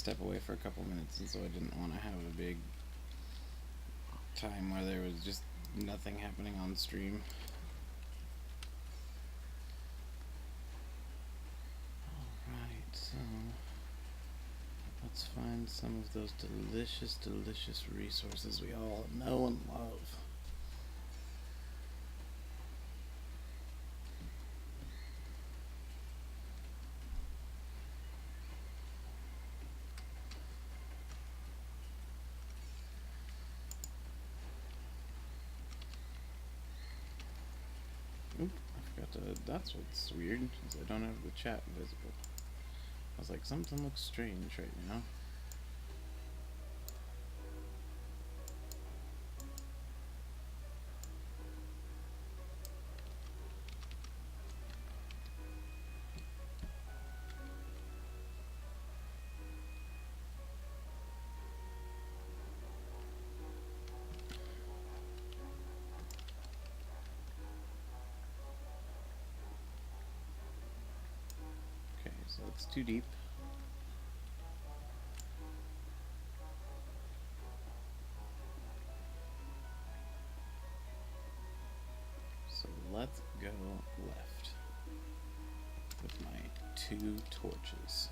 step away for a couple minutes, and so I didn't want to have a big time where there was just nothing happening on stream. Alright, so let's find some of those delicious, delicious resources we all know and love. Oop, I forgot to, that's what's weird, is I don't have the chat visible. I was like, something looks strange right now. Okay, so it's too deep. So let's go left with my 2 torches.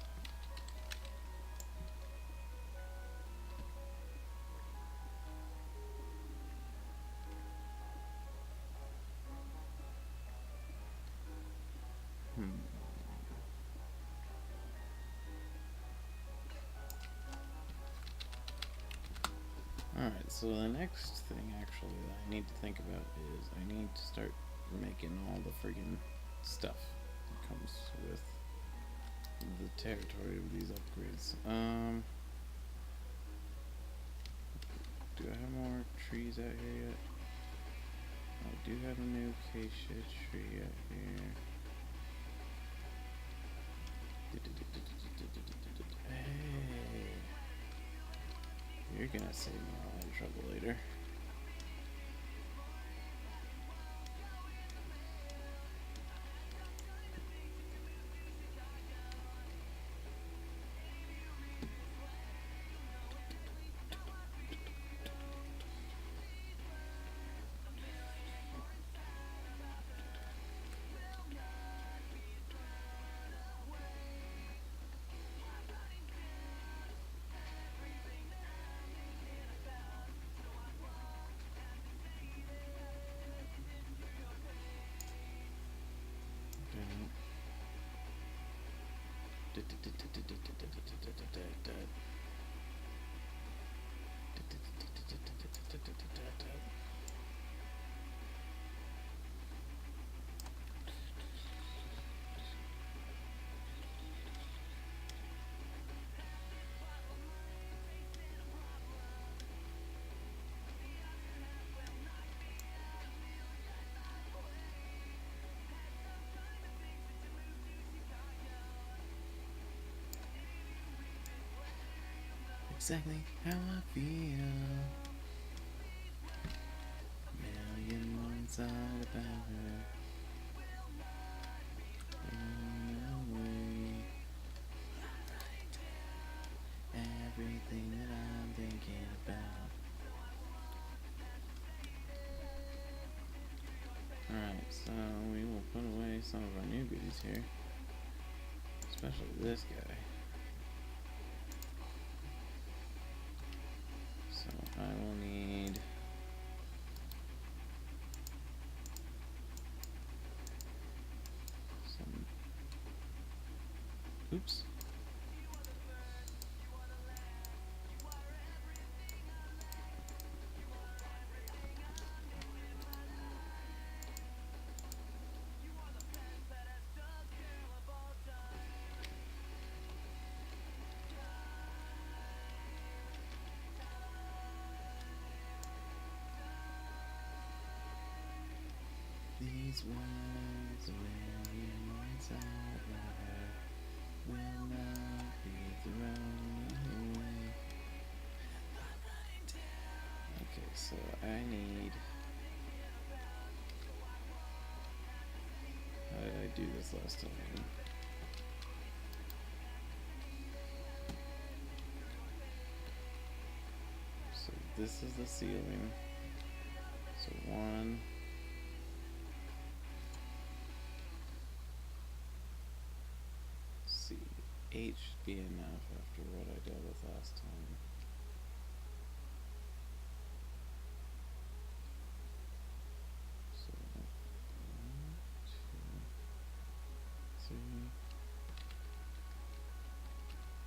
Alright, so the next thing actually that I need to think about is I need to start making all the friggin' stuff that comes with the territory of these upgrades. Do I have more trees out here yet? I do have a new acacia tree out here. Hey! You're gonna save me a lot of trouble later. Exactly how I feel. Million ones all about her. Away. Everything that I'm thinking about. Alright, so we will put away some of our new goodies here. Especially this guy. So I will need some, oops. These words a million ones out loud will not be thrown away. Okay, so I need... How did I do this last time? this is the ceiling. So 1. C. 8 should be enough after what I dealt with last time. So 1, 2, 3,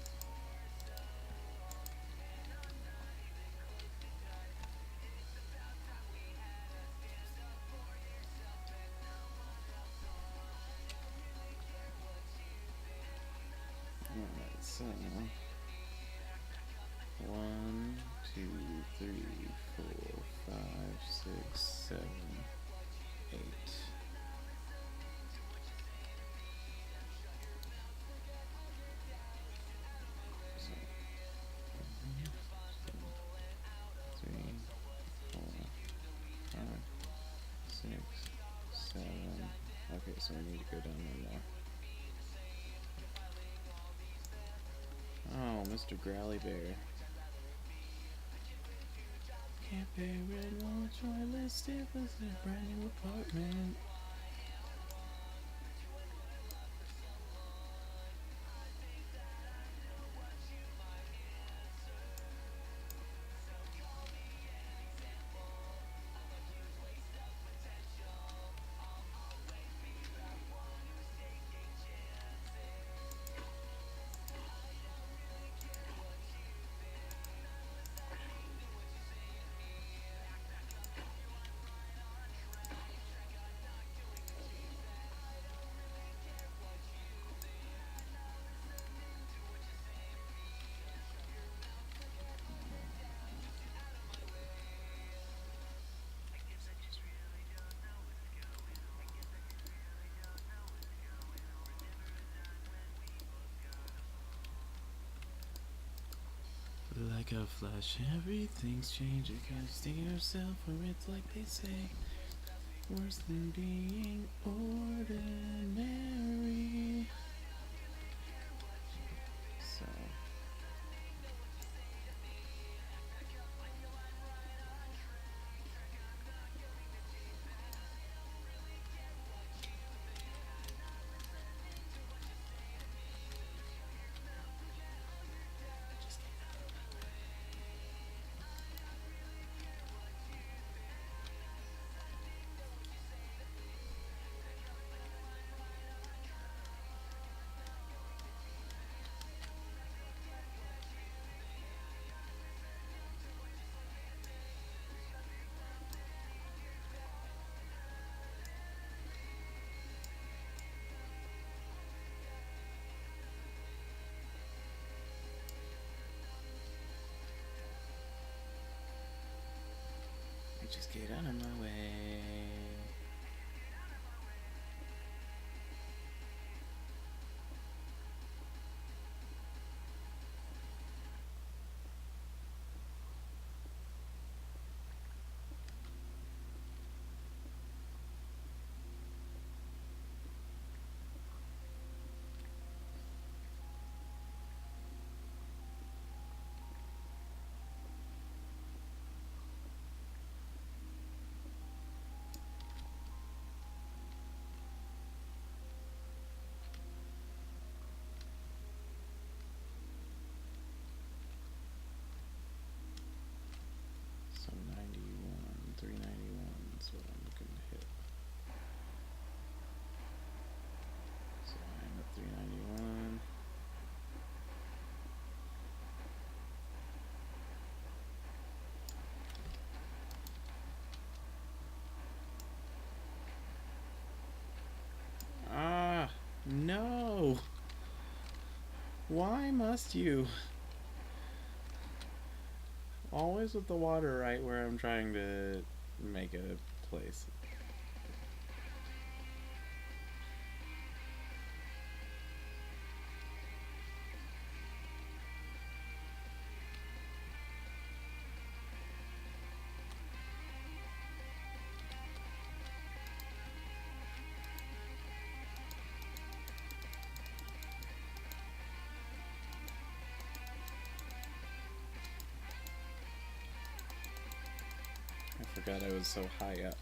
4, 5, 6, 7, 8. Alright, so 1, 2, 3, 4, 5, 6, 7, 8. So 3, 4, 5, 6, 7. Okay, so we need to go down one more. Oh, Mr. Growly Bear. Can't pay rent, won't try list it was a brand new apartment. Like a flash, everything's changed. You can't stay yourself, or it's like they say, worse than being ordinary. So just get out of my way. No! Why must you? Always with the water right where I'm trying to make a place. I forgot I was so high up.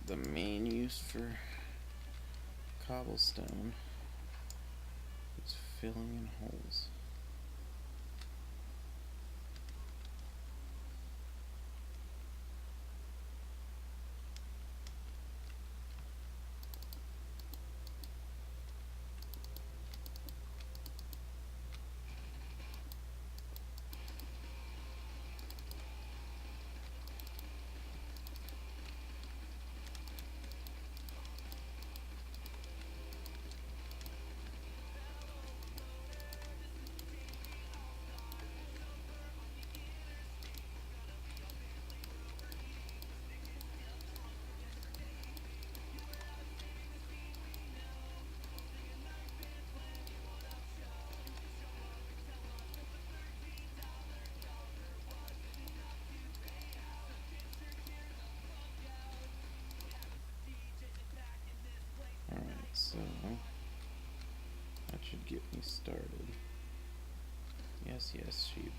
The main use for cobblestone is filling in holes. Alright, so that should get me started. Yes, yes, sheep.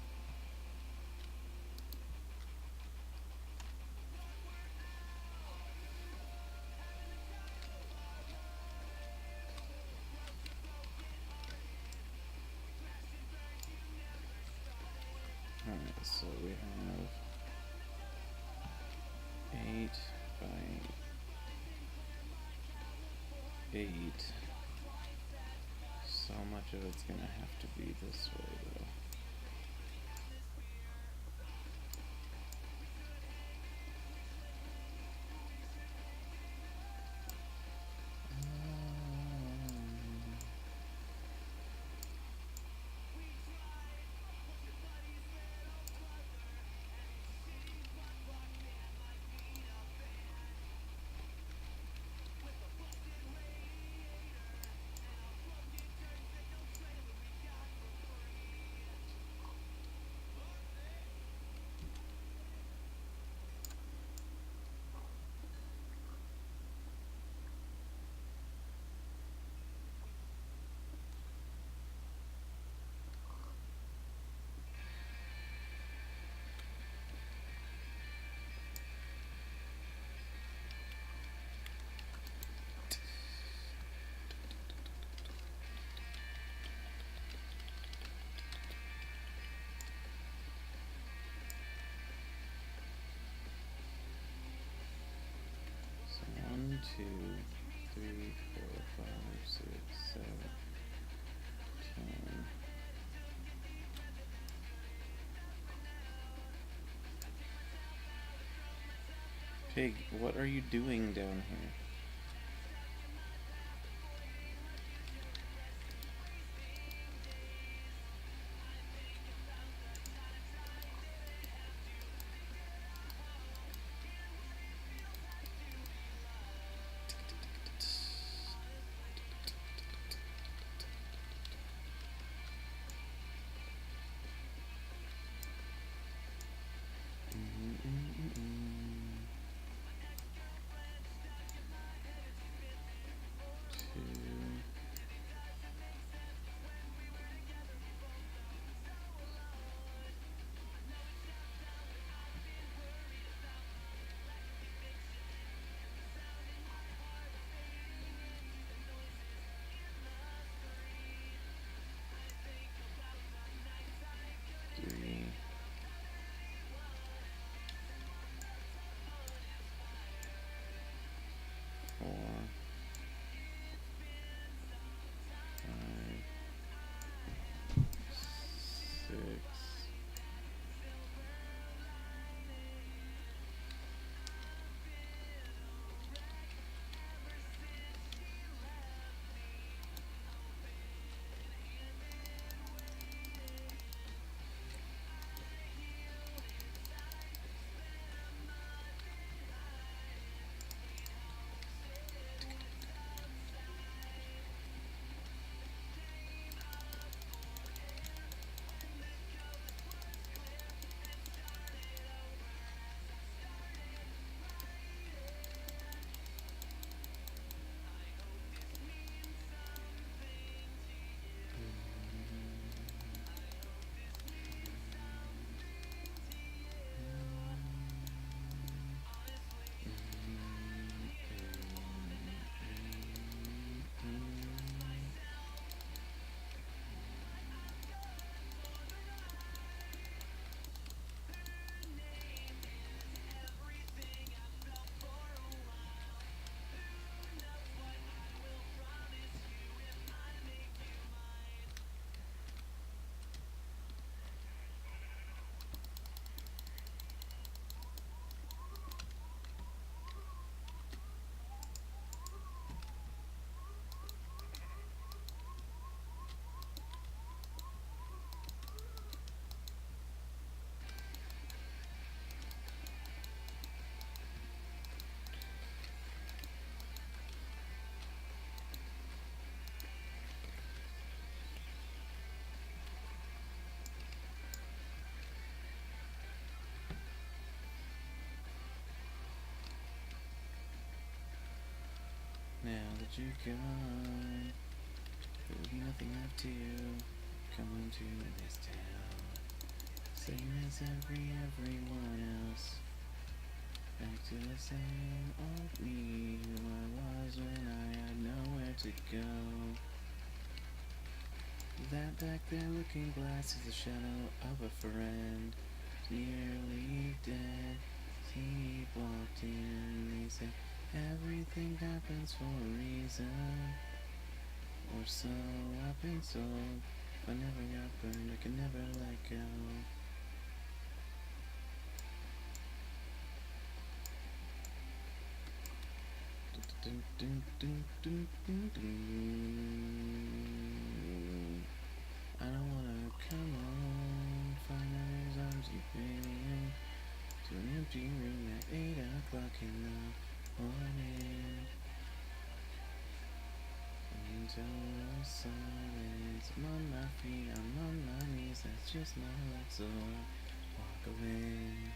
Alright, so we have 8 by 8. So much of it's gonna have to be this way though. 2, 3, 4, 5, 6, 7, 10. Pig, what are you doing down here? Now that you're gone, there'll be nothing left to come to this town. Same as everyone else. Back to the same old me who I was when I had nowhere to go. That back there looking glass is the shadow of a friend, nearly dead. He walked in, he said, everything happens for a reason, or so I've been told. If I never got burned, I could never let go. I don't wanna come home, find others arms keeping to an empty room at 8 o'clock in the morning. Until the silence, I'm on my feet, I'm on my knees, that's just my luck, so I walk away.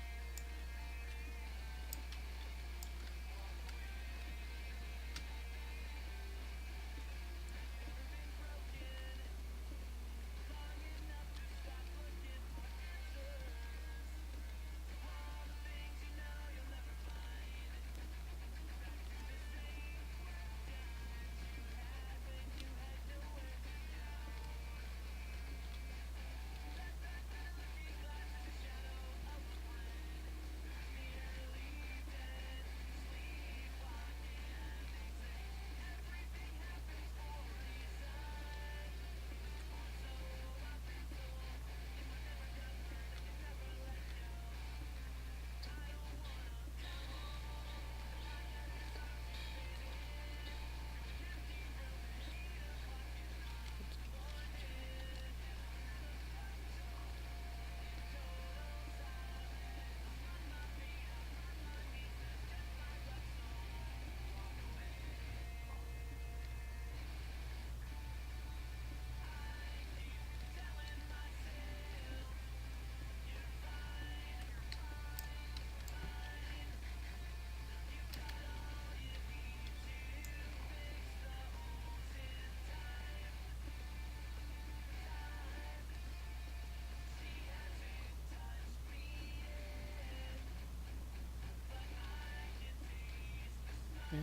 Oh,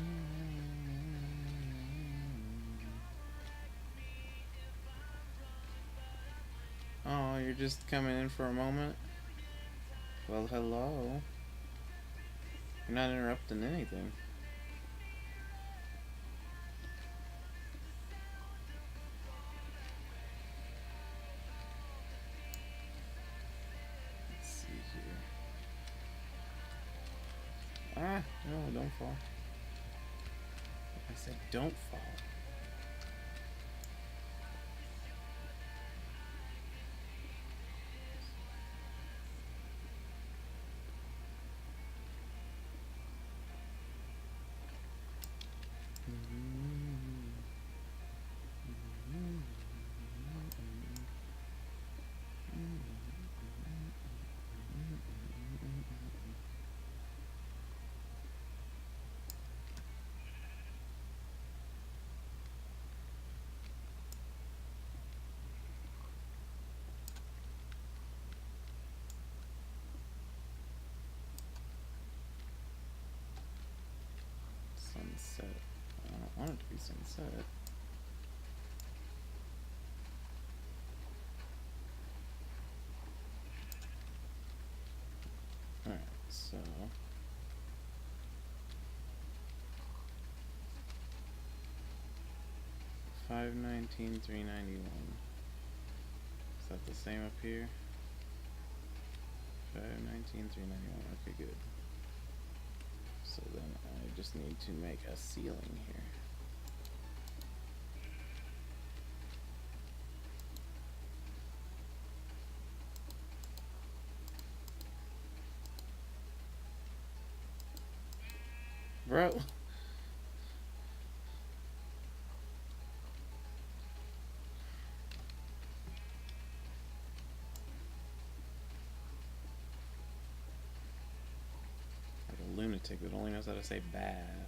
you're just coming in for a moment? Well, hello. You're not interrupting anything. Let's see here. Ah, no, don't fall. I said don't fall. Sunset. I don't want it to be sunset. Alright, so 519, 391. Is that the same up here? 519, 391. Okay, good. So then I just need to make a ceiling here. Bro. Like a lunatic that only knows how to say bad.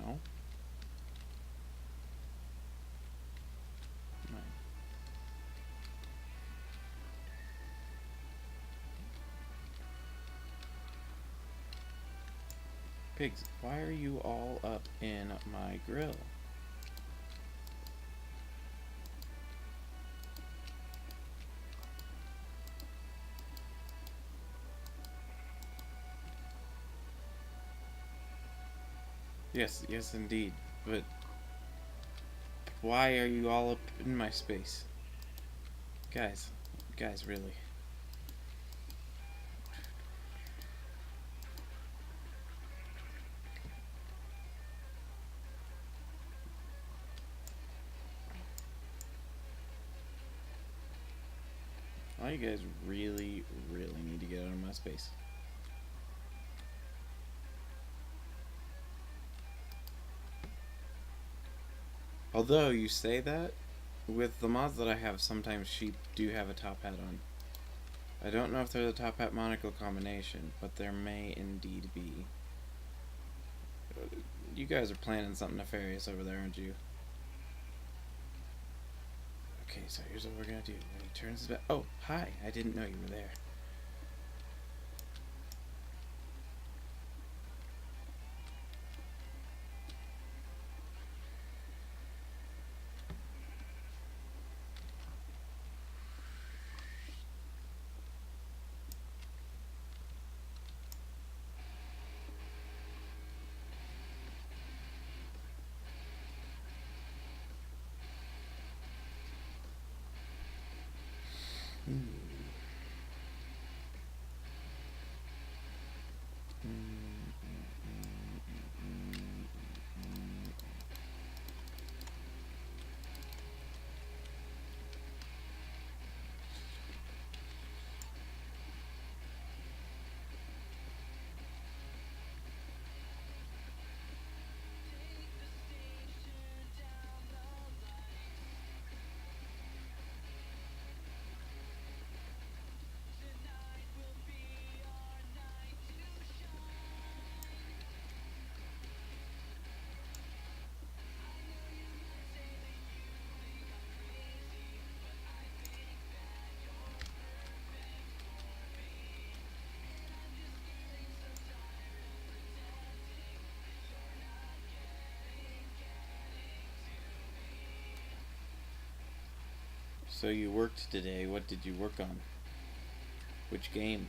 No. No. Pigs, why are you all up in my grill? Yes, yes indeed. But why are you all up in my space? Guys, really. All you guys really need to get out of my space. Although you say that, with the mods that I have, sometimes sheep do have a top hat on. I don't know if they're the top hat monocle combination, but there may indeed be. You guys are planning something nefarious over there, aren't you? Okay, so here's what we're gonna do. When he turns his back. Oh, hi! I didn't know you were there. So you worked today. What did you work on? Which game?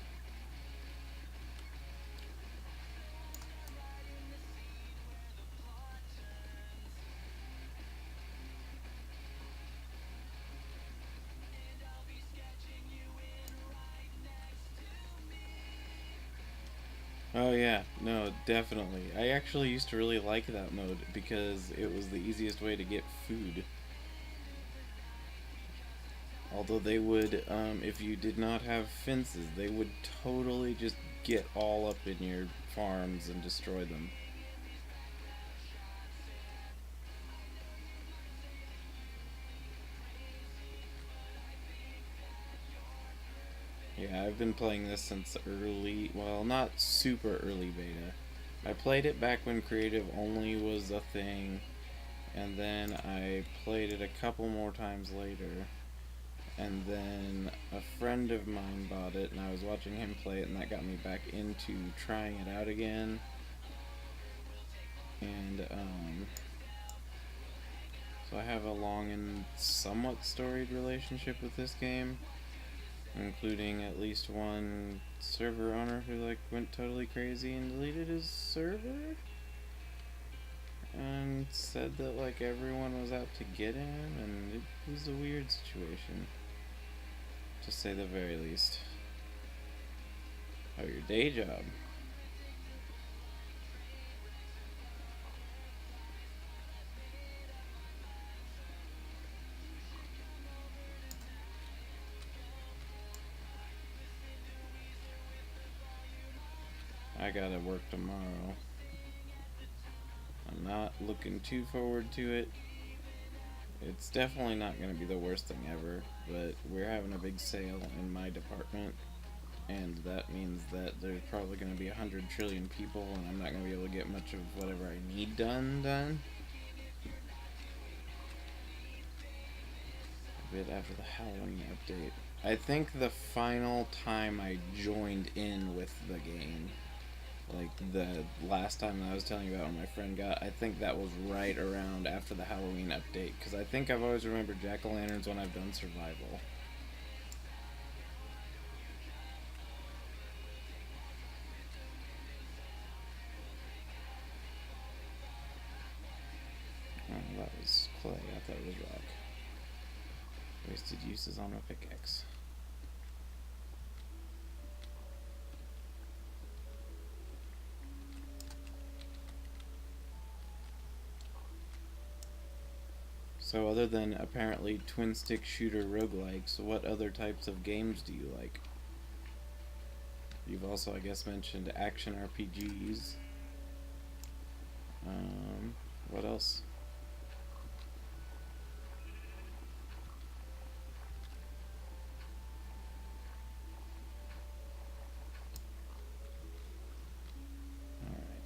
Oh yeah, no, definitely. I actually used to really like that mode because it was the easiest way to get food. Although they would, if you did not have fences, they would totally just get all up in your farms and destroy them. Yeah, I've been playing this since early, well, not super early beta. I played it back when creative only was a thing, and then I played it a couple more times later. And then a friend of mine bought it, and I was watching him play it, and that got me back into trying it out again. And so I have a long and somewhat storied relationship with this game, including at least one server owner who like went totally crazy and deleted his server and said that like everyone was out to get him, and it was a weird situation, to say the very least. Oh, your day job. I gotta work tomorrow. I'm not looking too forward to it. It's definitely not going to be the worst thing ever, but we're having a big sale in my department, and that means that there's probably going to be 100 trillion people, and I'm not going to be able to get much of whatever I need done. A bit after the Halloween update. I think the final time I joined in with the game, like the last time that I was telling you about when my friend got, I think that was right around after the Halloween update, because I think I've always remembered jack-o'-lanterns when I've done survival. Oh, that was clay. I thought it was rock. Wasted uses on a pickaxe. So other than apparently twin-stick shooter roguelikes, what other types of games do you like? You've also, I guess, mentioned action RPGs. What else? Alright.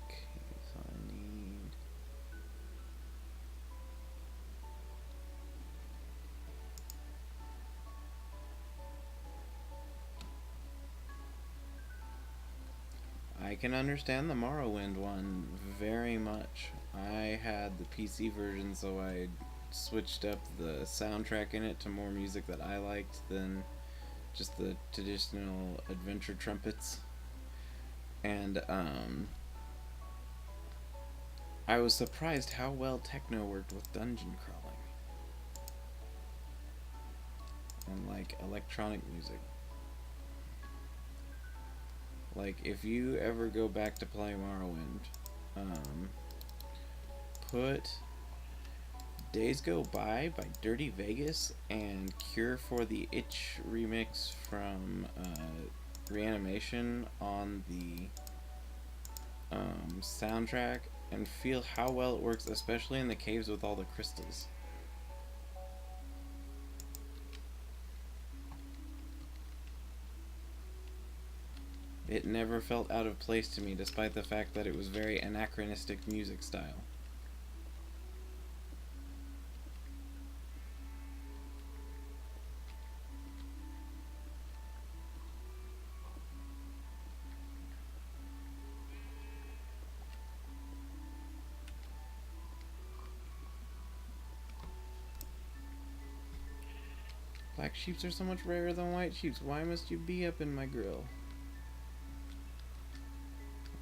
Okay, so I need... I can understand the Morrowind one very much. I had the PC version, so I switched up the soundtrack in it to more music that I liked than just the traditional adventure trumpets. And I was surprised how well techno worked with dungeon crawling. on like electronic music. Like if you ever go back to play Morrowind, put Days Go By Dirty Vegas and Cure for the Itch remix from Reanimation on the soundtrack and feel how well it works, especially in the caves with all the crystals. It never felt out of place to me, despite the fact that it was very anachronistic music style. Black sheeps are so much rarer than white sheeps. Why must you be up in my grill?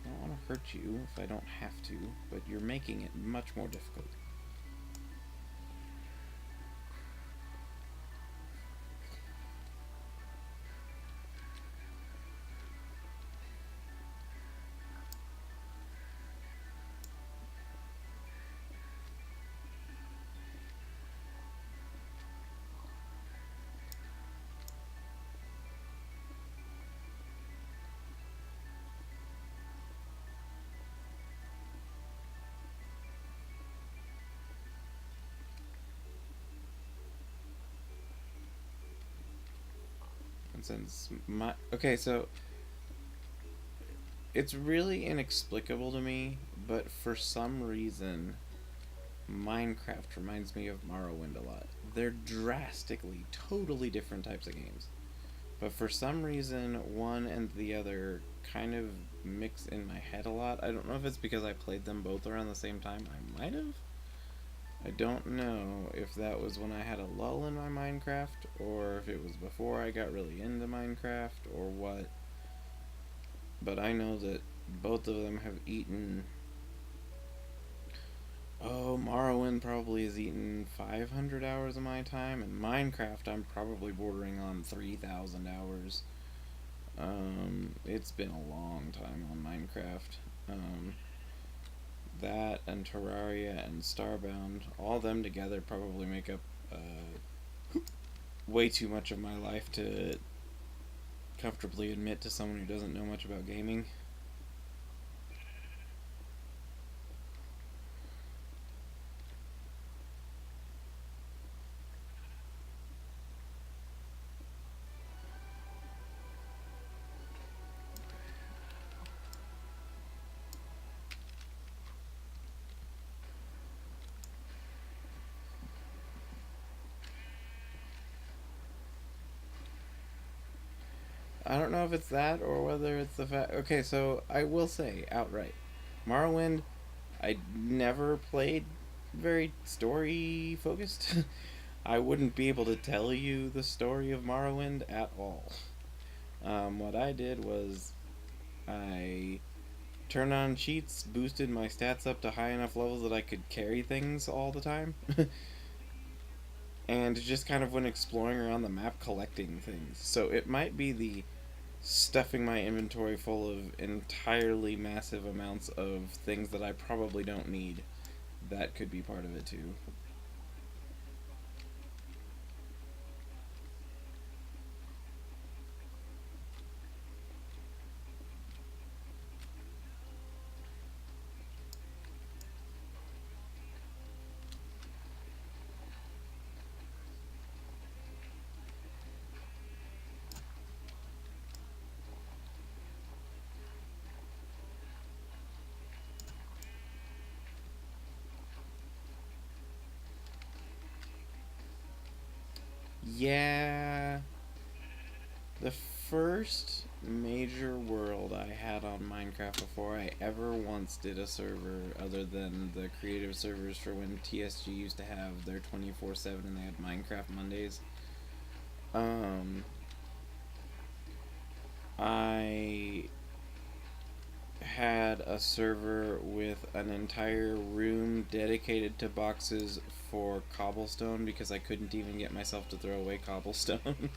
I don't want to hurt you if I don't have to, but you're making it much more difficult. Since okay, so it's really inexplicable to me, but for some reason Minecraft reminds me of Morrowind a lot. They're drastically, totally different types of games, but for some reason one and the other kind of mix in my head a lot. I don't know if it's because I played them both around the same time. I might have. I don't know if that was when I had a lull in my Minecraft, or if it was before I got really into Minecraft, or what. But I know that both of them have eaten... Oh, Morrowind probably has eaten 500 hours of my time, and Minecraft I'm probably bordering on 3,000 hours. It's been a long time on Minecraft. That and Terraria and Starbound, all them together probably make up way too much of my life to comfortably admit to someone who doesn't know much about gaming. I don't know if it's that or whether it's the fact. Okay, so I will say outright, Morrowind, I never played very story focused. I wouldn't be able to tell you the story of Morrowind at all. What I did was I turned on cheats, boosted my stats up to high enough levels that I could carry things all the time, and just kind of went exploring around the map collecting things. So it might be the stuffing my inventory full of entirely massive amounts of things that I probably don't need. That could be part of it too. Yeah, the first major world I had on Minecraft before I ever once did a server, other than the creative servers for when TSG used to have their 24/7 and they had Minecraft Mondays. I had a server with an entire room dedicated to boxes for cobblestone because I couldn't even get myself to throw away cobblestone.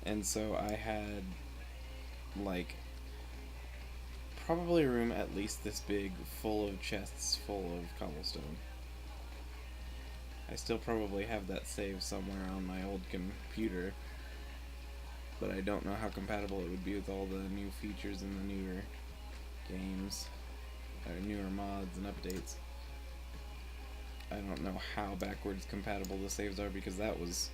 And so I had, like, probably a room at least this big full of chests full of cobblestone. I still probably have that saved somewhere on my old computer, but I don't know how compatible it would be with all the new features in the newer games, or newer mods and updates. I don't know how backwards compatible the saves are because that was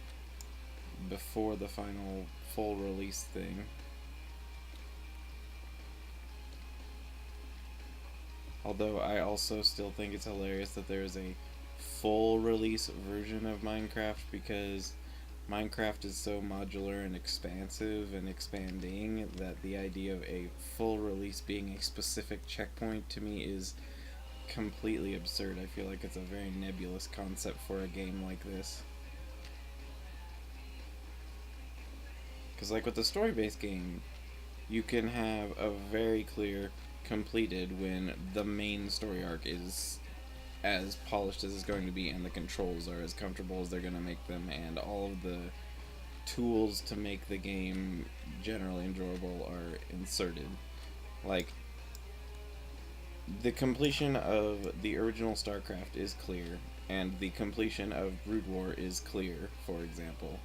before the final full release thing. Although I also still think it's hilarious that there is a full release version of Minecraft, because Minecraft is so modular and expansive and expanding that the idea of a full release being a specific checkpoint to me is completely absurd. I feel like it's a very nebulous concept for a game like this. Because like with the story-based game, you can have a very clear completed when the main story arc is as polished as it's going to be and the controls are as comfortable as they're going to make them, and all of the tools to make the game generally enjoyable are inserted. Like, the completion of the original StarCraft is clear, and the completion of Brood War is clear, for example.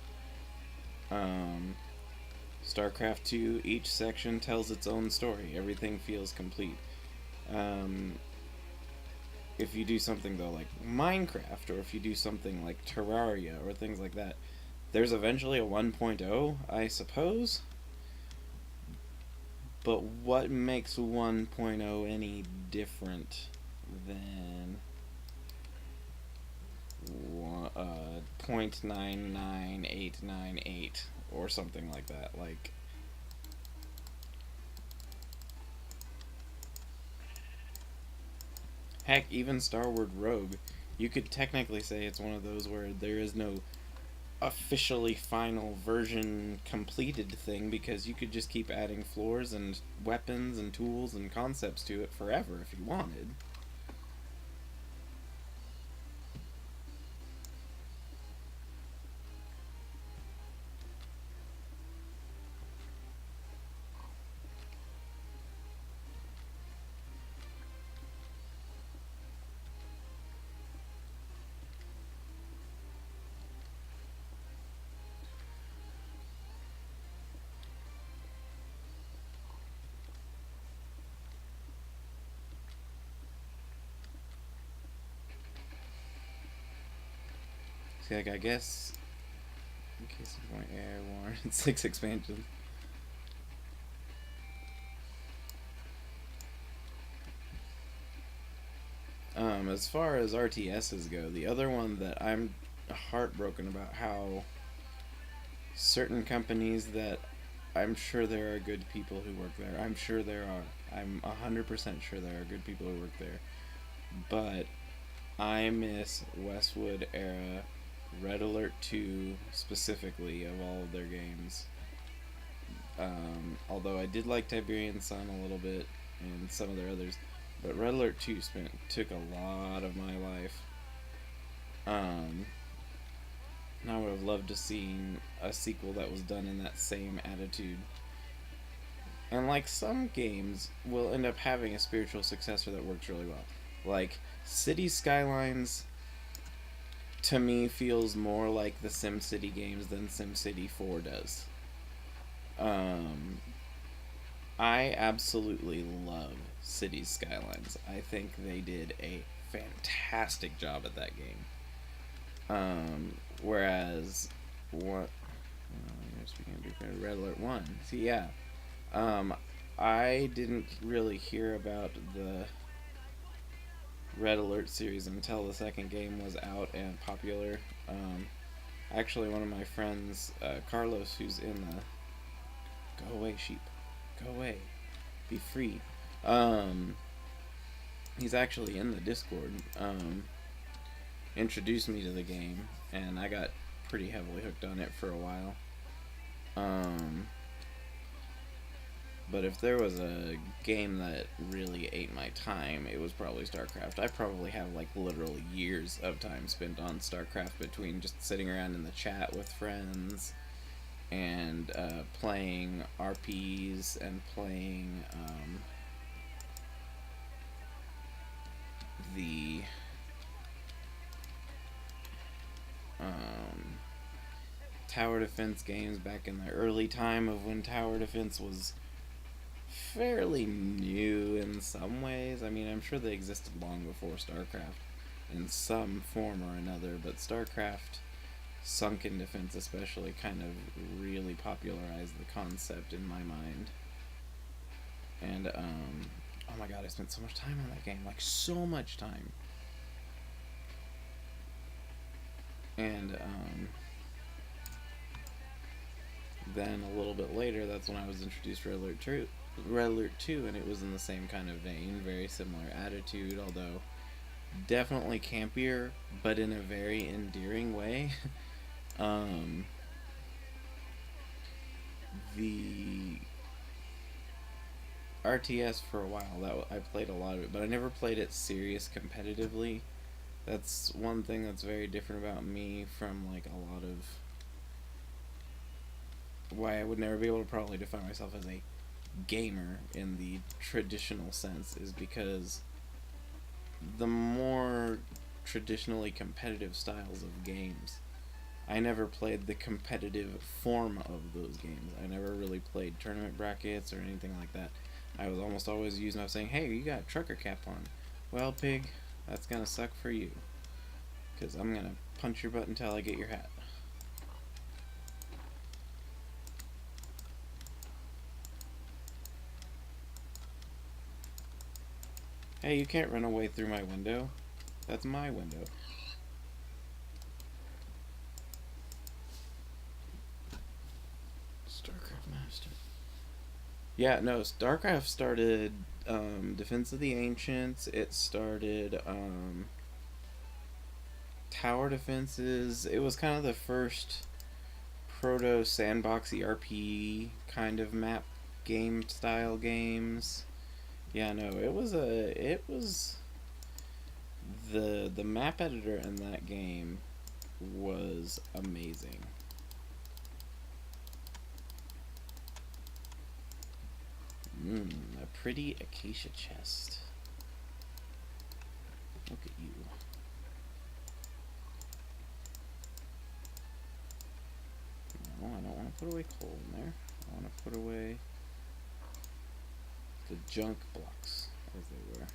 StarCraft 2, each section tells its own story. Everything feels complete. If you do something, though, like Minecraft, or if you do something like Terraria, or things like that, there's eventually a 1.0, I suppose? But what makes 1.0 any different than 0.99898 or something like that? Like, heck, even Star Wars Rogue, you could technically say it's one of those where there is no officially final version completed thing, because you could just keep adding floors and weapons and tools and concepts to it forever if you wanted. See, like, I guess in case of point air warrant 6 expansions. As far as RTSs go, the other one that I'm heartbroken about, how certain companies that I'm sure there are good people who work there. I'm sure there are. I'm 100% sure there are good people who work there. But I miss Westwood era Red Alert 2 specifically of all of their games. Although I did like Tiberian Sun a little bit and some of their others, but Red Alert 2 took a lot of my life. And I would have loved to see a sequel that was done in that same attitude. And like, some games will end up having a spiritual successor that works really well. Like, City Skylines, to me, feels more like the SimCity games than SimCity 4 does. I absolutely love City Skylines. I think they did a fantastic job at that game. Whereas, what? Red Alert 1. See, yeah. I didn't really hear about the Red Alert series until the second game was out and popular. Actually, one of my friends, Carlos, who's in the... Go away, sheep. Go away. Be free. He's actually in the Discord. Introduced me to the game, and I got pretty heavily hooked on it for a while. But if there was a game that really ate my time, it was probably StarCraft. I probably have like literal years of time spent on StarCraft between just sitting around in the chat with friends and playing RPs and playing the tower defense games back in the early time of when tower defense was fairly new in some ways. I mean, I'm sure they existed long before StarCraft in some form or another, but StarCraft sunken defense especially kind of really popularized the concept in my mind. And oh my god, I spent so much time on that game, like so much time. And then a little bit later, that's when I was introduced to Red Alert 2, and it was in the same kind of vein, very similar attitude, although definitely campier, but in a very endearing way. The RTS for a while, that I played a lot of it, but I never played it serious competitively. That's one thing that's very different about me from like a lot of why I would never be able to probably define myself as a gamer in the traditional sense, is because the more traditionally competitive styles of games, I never played the competitive form of those games. I never really played tournament brackets or anything like that. I was almost always using, I was saying, hey, you got a trucker cap on. Well, pig, that's gonna suck for you, because I'm gonna punch your butt until I get your hat. Hey, you can't run away through my window. That's my window. StarCraft Master. Yeah, no, StarCraft started Defense of the Ancients. It started tower defenses. It was kind of the first proto sandbox ERP kind of map game style games. Yeah, no, it was the map editor in that game was amazing. A pretty acacia chest. Look at you. No, I don't want to put away coal in there. I want to put away the junk blocks, as they were.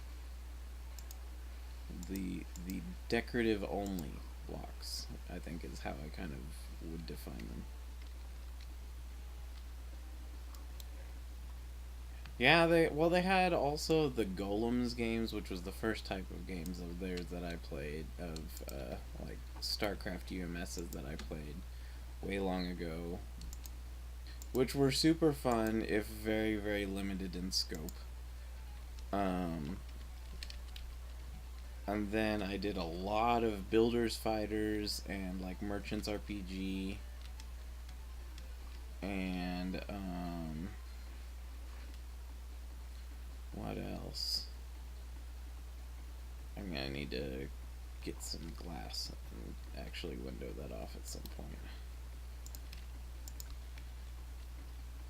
The decorative only blocks, I think, is how I kind of would define them. Yeah, they had also the Golems games, which was the first type of games of theirs that I played, of like StarCraft UMSs that I played way long ago, which were super fun if very, very limited in scope. And then I did a lot of Builders Fighters and like Merchants RPG and what else? I'm gonna need to get some glass and actually window that off at some point.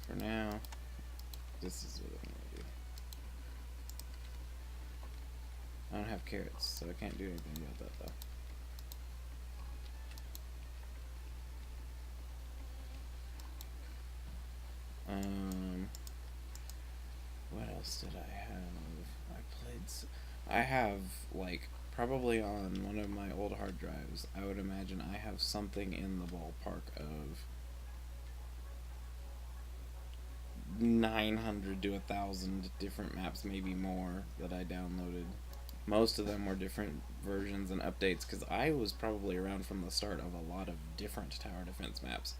For now, this is what I'm gonna do. I don't have carrots, so I can't do anything about that though. What else did I have? I have, like, probably on one of my old hard drives, I would imagine I have something in the ballpark of 900 to 1,000 different maps, maybe more, that I downloaded. Most of them were different versions and updates, because I was probably around from the start of a lot of different tower defense maps.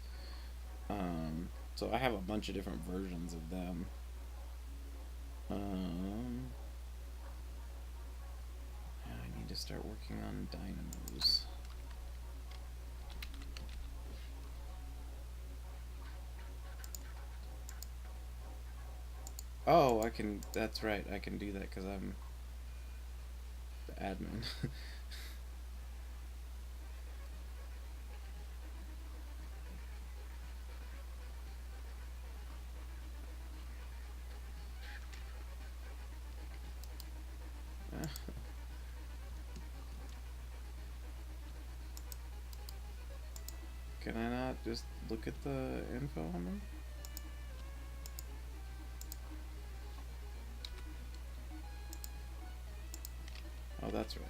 So I have a bunch of different versions of them. I need to start working on dynamos. Oh, I can. That's right. I can do that because I'm the admin. Can I not just look at the info on them? Oh, that's right.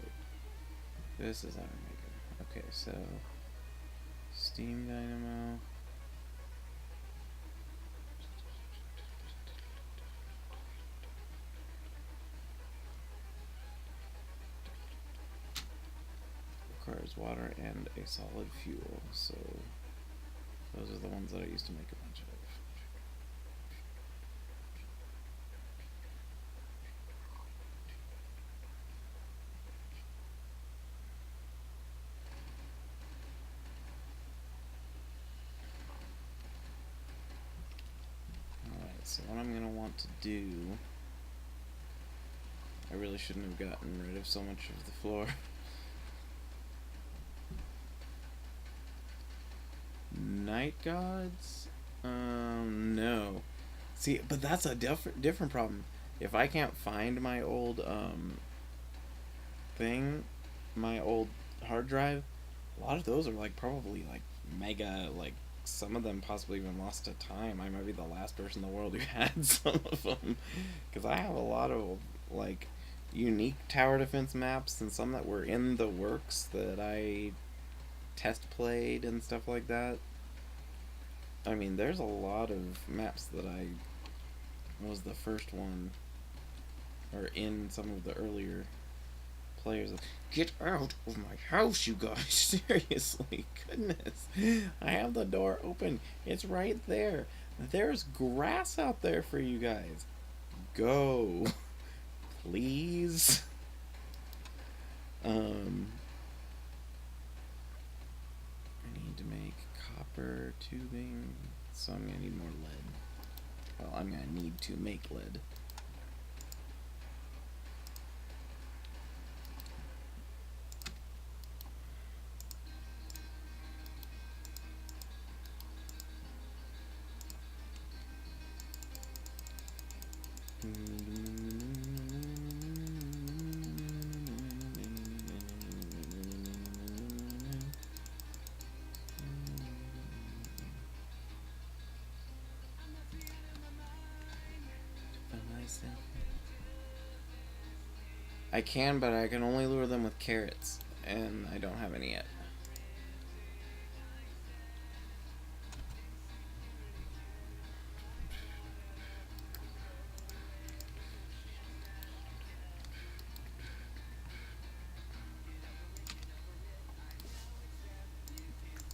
This is Iron Maker. Okay, so Steam Dynamo. Requires water and a solid fuel, so those are the ones that I used to make a bunch of. Alright, so what I'm gonna want to do, I really shouldn't have gotten rid of so much of the floor. Night gods? No. See, but that's a different problem. If I can't find my old thing, my old hard drive, a lot of those are like probably like mega, like some of them possibly even lost to time. I might be the last person in the world who had some of them, because I have a lot of like unique tower defense maps and some that were in the works that I test played and stuff like that. I mean, there's a lot of maps that I was the first one, or in some of the earlier players. Get out of my house, you guys! Seriously, goodness. I have the door open. It's right there. There's grass out there for you guys. Go. Please. I need to make copper tubing, so I'm gonna need more lead. Well, I'm gonna need to make lead. I can, but I can only lure them with carrots, and I don't have any yet.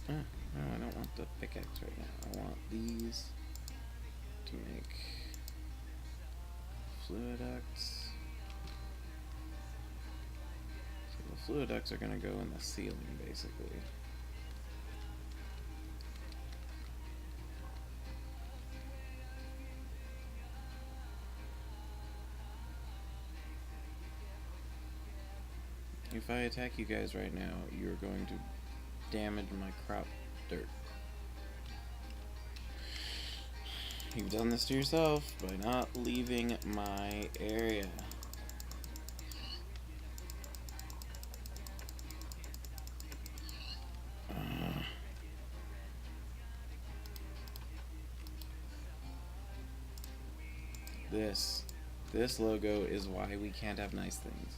No, I don't want the pickaxe right now. I want these to make fluiducts. So the fluiducts are going to go in the ceiling, basically. If I attack you guys right now, you're going to damage my crop dirt. You've done this to yourself by not leaving my area. This logo is why we can't have nice things.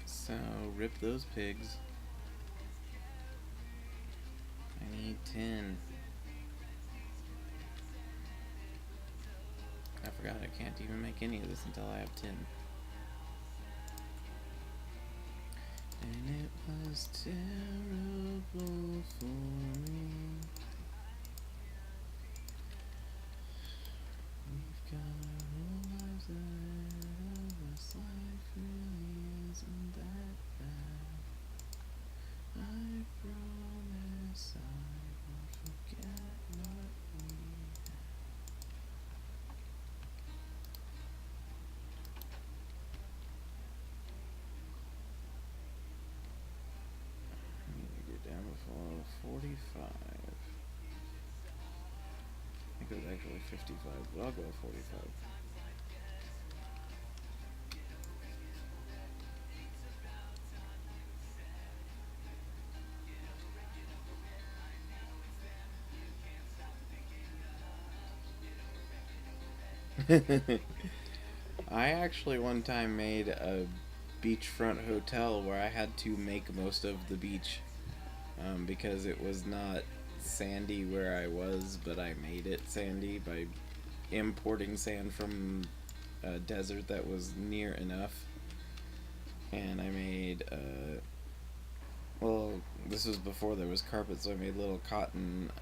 So, rip those pigs. 10. I forgot I can't even make any of this until I have 10. And it was terrible for me. We've got our whole lives ahead of us. Life really isn't that bad. I promise I won't forget what we had. I need to get down before 45. I think it was actually 55, but I'll go with 45. I actually one time made a beachfront hotel where I had to make most of the beach because it was not sandy where I was, but I made it sandy by importing sand from a desert that was near enough. And I made, well, this was before there was carpet, so I made little cotton,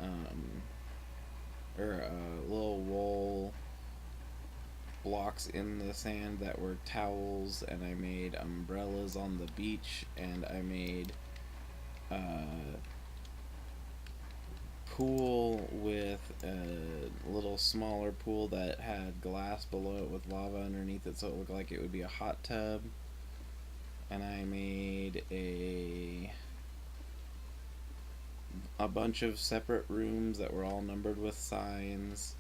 or little wool blocks in the sand that were towels, and I made umbrellas on the beach, and I made pool with a little smaller pool that had glass below it with lava underneath it, so it looked like it would be a hot tub. And I made a bunch of separate rooms that were all numbered with signs,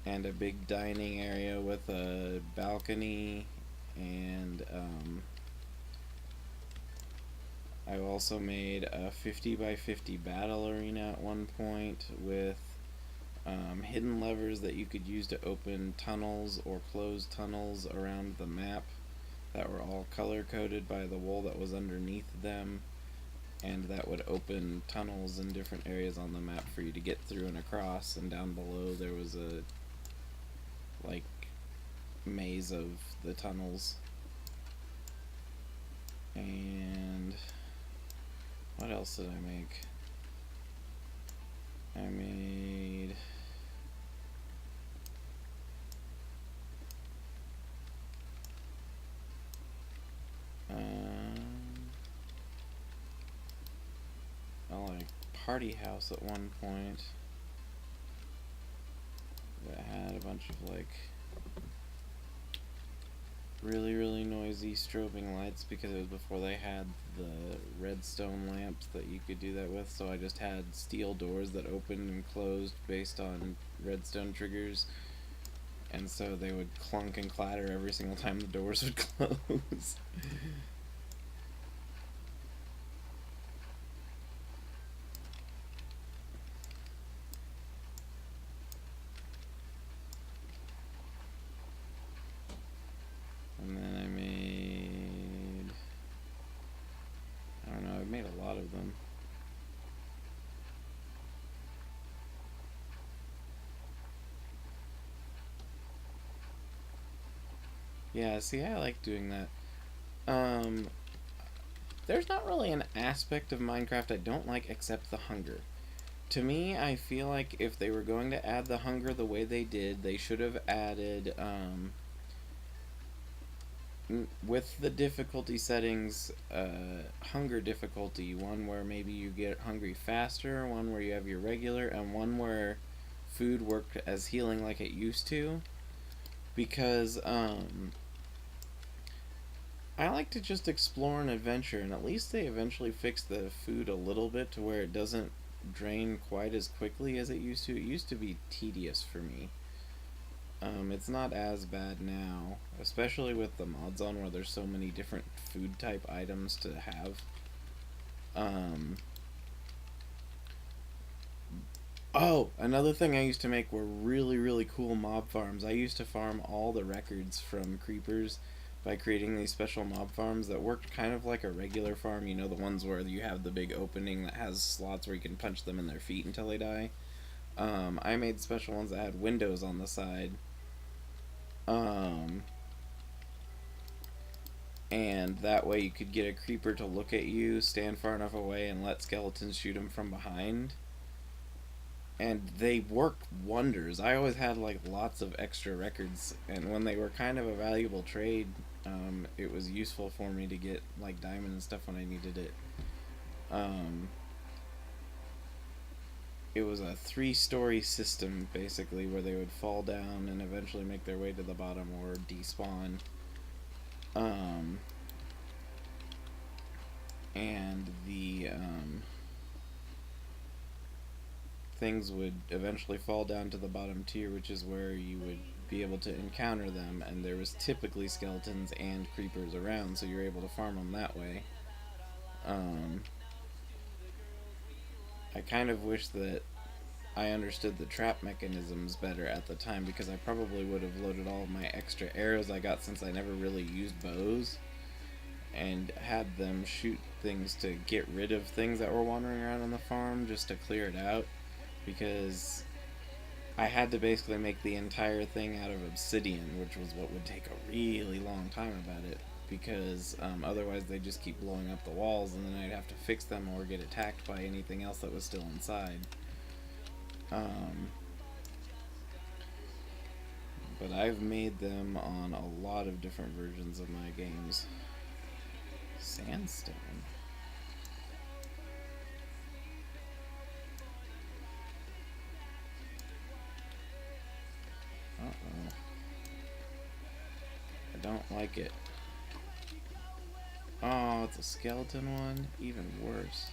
and a big dining area with a balcony, and I also made a 50 by 50 battle arena at one point with hidden levers that you could use to open tunnels or close tunnels around the map that were all color coded by the wool that was underneath them, and that would open tunnels in different areas on the map for you to get through and across. And down below there was a like maze of the tunnels. And what else did I make? I made a party house at one point that had a bunch of like really noisy strobing lights, because it was before they had the redstone lamps that you could do that with. So I just had steel doors that opened and closed based on redstone triggers, and so they would clunk and clatter every single time the doors would close. And then I don't know, I've made a lot of them. Yeah, see, I like doing that. There's not really an aspect of Minecraft I don't like except the hunger. To me, I feel like if they were going to add the hunger the way they did, they should have added, with the difficulty settings, hunger difficulty, one where maybe you get hungry faster, one where you have your regular, and one where food worked as healing like it used to. Because, I like to just explore and adventure, and at least they eventually fixed the food a little bit to where it doesn't drain quite as quickly as it used to. It used to be tedious for me. It's not as bad now, especially with the mod zone where there's so many different food type items to have. Oh, another thing I used to make were really cool mob farms. I used to farm all the records from creepers by creating these special mob farms that worked kind of like a regular farm. You know, the ones where you have the big opening that has slots where you can punch them in their feet until they die. I made special ones that had windows on the side. Um, and that way you could get a creeper to look at you, stand far enough away, and let skeletons shoot him from behind. And they work wonders. I always had like lots of extra records, and when they were kind of a valuable trade, it was useful for me to get like diamond and stuff when I needed it. Um, it was a 3-story system basically where they would fall down and eventually make their way to the bottom or despawn. Um, and the things would eventually fall down to the bottom tier, which is where you would be able to encounter them, and there was typically skeletons and creepers around, so you're able to farm them that way. Um, I kind of wish that I understood the trap mechanisms better at the time, because I probably would have loaded all of my extra arrows I got, since I never really used bows, and had them shoot things to get rid of things that were wandering around on the farm, just to clear it out, because I had to basically make the entire thing out of obsidian, which was what would take a really long time about it, because otherwise they just keep blowing up the walls, and then I'd have to fix them or get attacked by anything else that was still inside. But I've made them on a lot of different versions of my games. Sandstone. Uh-oh. I don't like it. Oh, it's a skeleton one? Even worse.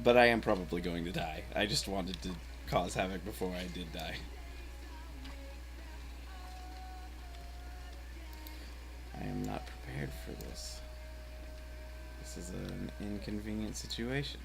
But I am probably going to die. I just wanted to cause havoc before I did die. I am not prepared for this. This is an inconvenient situation.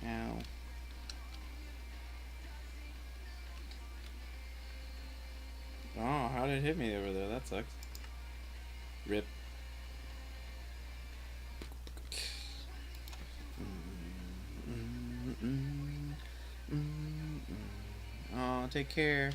Ow. it hit me over there. That sucks. Rip. Oh, take care.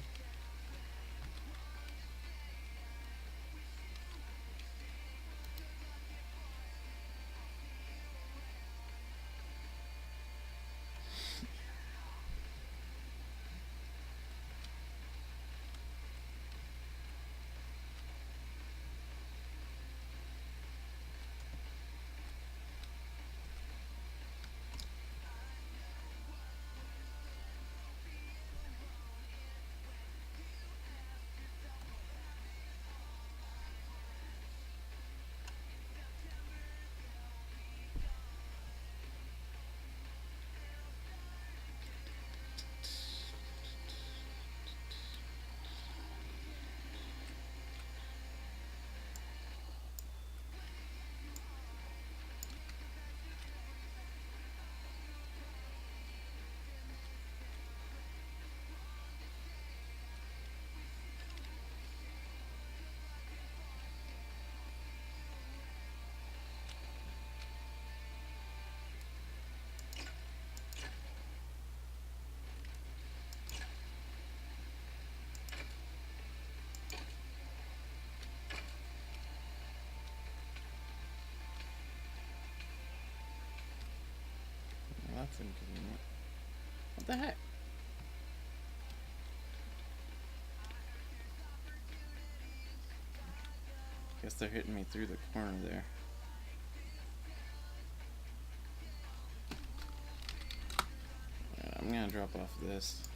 Well, that's inconvenient. What the heck? Guess they're hitting me through the corner there. I'm gonna drop off this.